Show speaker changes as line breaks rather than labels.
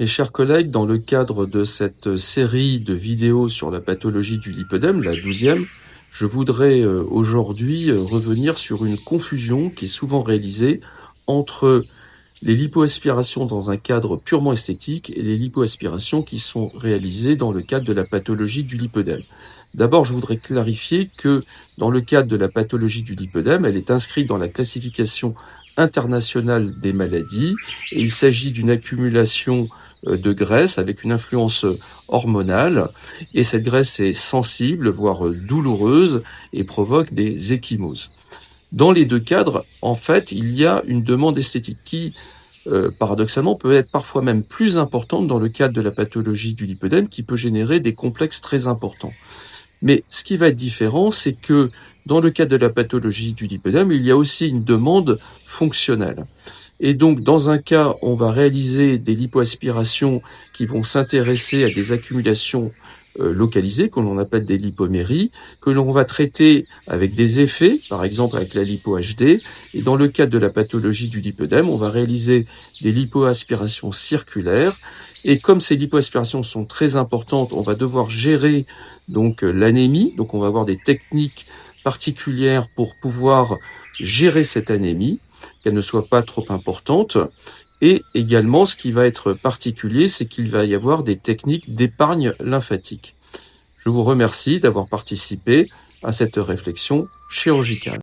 Mes chers collègues, dans le cadre de cette série de vidéos sur la pathologie du lipœdème, la 12e, je voudrais aujourd'hui revenir sur une confusion qui est souvent réalisée entre les lipoaspirations dans un cadre purement esthétique et les lipoaspirations qui sont réalisées dans le cadre de la pathologie du lipœdème. D'abord, je voudrais clarifier que dans le cadre de la pathologie du lipœdème, elle est inscrite dans la classification internationale des maladies et il s'agit d'une accumulation de graisse avec une influence hormonale et cette graisse est sensible, voire douloureuse et provoque des ecchymoses. Dans les deux cadres, en fait, il y a une demande esthétique qui, paradoxalement, peut être parfois même plus importante dans le cadre de la pathologie du lipœdème qui peut générer des complexes très importants. Mais ce qui va être différent, c'est que dans le cadre de la pathologie du lipœdème, il y a aussi une demande fonctionnelle. Et donc, dans un cas, on va réaliser des lipoaspirations qui vont s'intéresser à des accumulations localisées, que l'on appelle des lipoméries, que l'on va traiter avec des effets, par exemple avec la lipo-HD. Et dans le cadre de la pathologie du lipœdème, on va réaliser des lipoaspirations circulaires. Et comme ces lipoaspirations sont très importantes, on va devoir gérer donc l'anémie. Donc, on va avoir des techniques particulières pour pouvoir gérer cette anémie, qu'elle ne soit pas trop importante. Et également, ce qui va être particulier, c'est qu'il va y avoir des techniques d'épargne lymphatique. Je vous remercie d'avoir participé à cette réflexion chirurgicale.